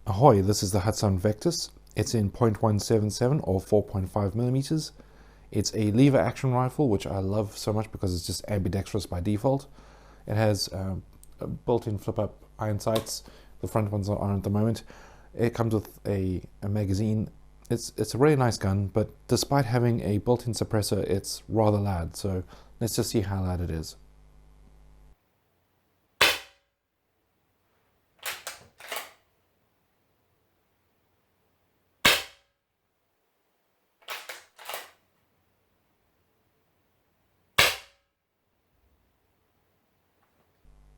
Ahoy, this is the Hatsan Vectis. It's in .177 or 4.5 millimeters. It's a lever action rifle, which I love so much because it's just ambidextrous by default. It has built-in flip-up iron sights. The front one's not on at the moment. It comes with a magazine. It's a really nice gun, but despite having a built-in suppressor, it's rather loud. So let's just see how loud it is.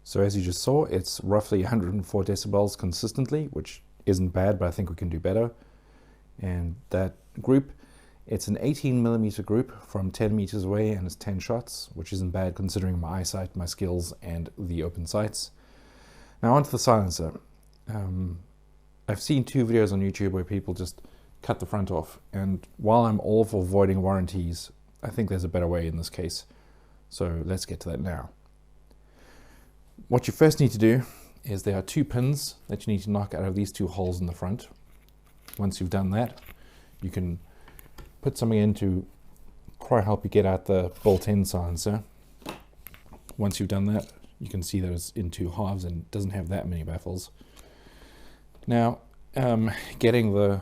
So as you just saw, it's roughly 104 decibels consistently, which isn't bad, but I think we can do better. And that group, it's an 18 millimeter group from 10 meters away, and it's 10 shots, which isn't bad considering my eyesight, my skills, and the open sights. Now onto the silencer. I've seen 2 videos on YouTube where people just cut the front off, and while I'm all for avoiding warranties, I think there's a better way in this case. So let's get to that now. What you first need to do is there are 2 pins that you need to knock out of these 2 holes in the front. Once you've done that, you can put something in to try help you get out the bolt-in silencer. Once you've done that, you can see that it's in 2 halves and doesn't have that many baffles. Now, getting the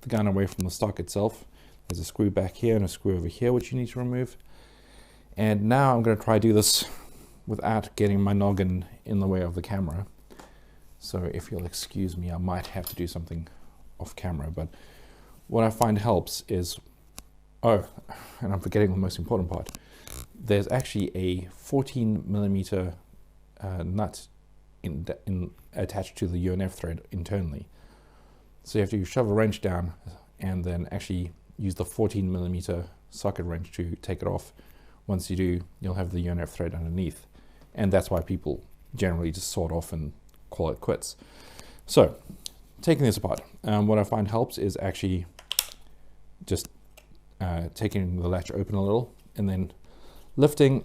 gun away from the stock itself, there's a screw back here and a screw over here which you need to remove. And now I'm going to try to do this without getting my noggin in the way of the camera. So if you'll excuse me, I might have to do something off camera, but what I find helps is, oh, and I'm forgetting the most important part, there's actually a 14 millimeter nut attached to the UNF thread internally. So you have to shove a wrench down and then actually use the 14 millimeter socket wrench to take it off. Once you do, you'll have the UNF thread underneath. And that's why people generally just saw it off and call it quits. So, taking this apart, what I find helps is actually just taking the latch open a little and then lifting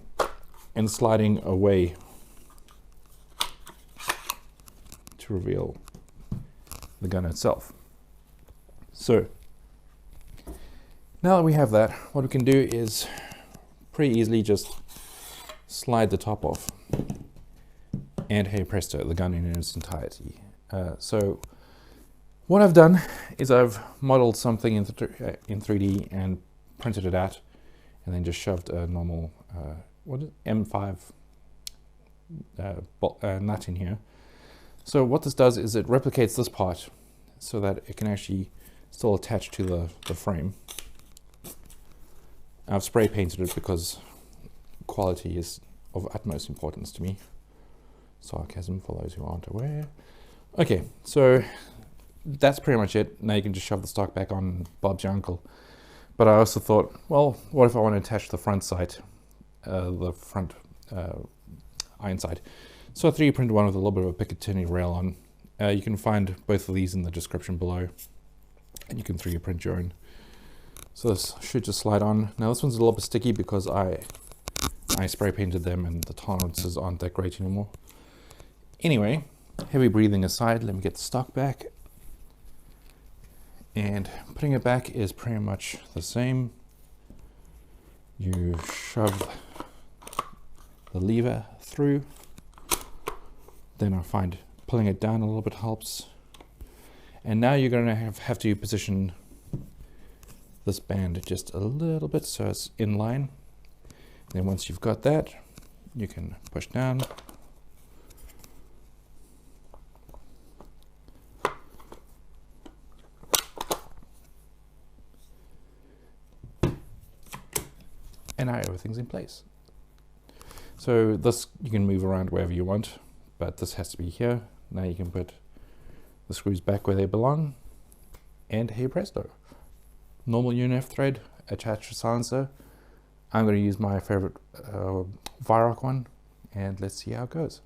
and sliding away to reveal the gun itself. So, now that we have that, what we can do is pretty easily just slide the top off, and hey presto, the gun in its entirety. So what I've done is I've modeled something in 3D and printed it out, and then just shoved a normal M5 nut in here. So what this does is it replicates this part so that it can actually still attach to the frame. I've spray painted it because quality is of utmost importance to me. Sarcasm for those who aren't aware. Okay, so that's pretty much it. Now you can just shove the stock back on, Bob's your uncle. But I also thought, well, what if I want to attach the front sight, the front iron sight? So I 3D printed one with a little bit of a Picatinny rail on. You can find both of these in the description below, and you can 3D print your own. So this should just slide on. Now this one's a little bit sticky because I spray painted them and the tolerances aren't that great anymore. Anyway, heavy breathing aside, let me get the stock back. And putting it back is pretty much the same. You shove the lever through. Then I find pulling it down a little bit helps. And now you're going to have to position this band just a little bit so it's in line. Then once you've got that, you can push down. And now everything's in place. So this you can move around wherever you want, but this has to be here. Now you can put the screws back where they belong, and hey presto. Normal UNF thread, attached to silencer. I'm going to use my favorite Vyrock one, and let's see how it goes.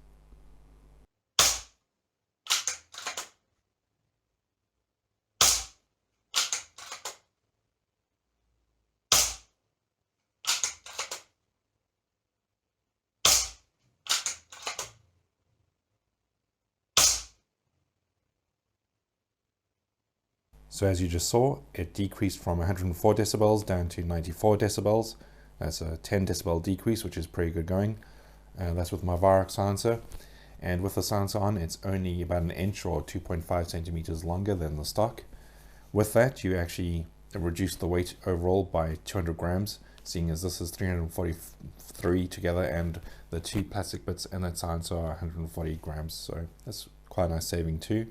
So as you just saw, it decreased from 104 decibels down to 94 decibels. That's a 10 decibel decrease, which is pretty good going. That's with my Varrock silencer. And with the silencer on, it's only about an inch or 2.5 centimeters longer than the stock. With that, you actually reduce the weight overall by 200 grams, seeing as this is 343 together and the two plastic bits in that silencer are 140 grams. So that's quite a nice saving too.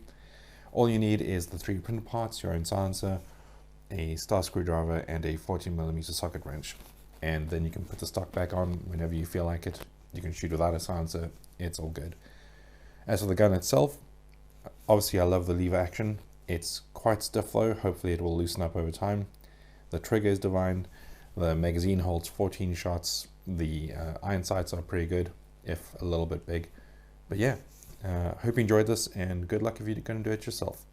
All you need is the 3 printed parts, your own silencer, a star screwdriver and a 14mm socket wrench. And then you can put the stock back on whenever you feel like it. You can shoot without a silencer, it's all good. As for the gun itself, obviously I love the lever action. It's quite stiff though, hopefully it will loosen up over time. The trigger is divine, the magazine holds 14 shots, the iron sights are pretty good, if a little bit big. But yeah, hope you enjoyed this and good luck if you're going to do it yourself.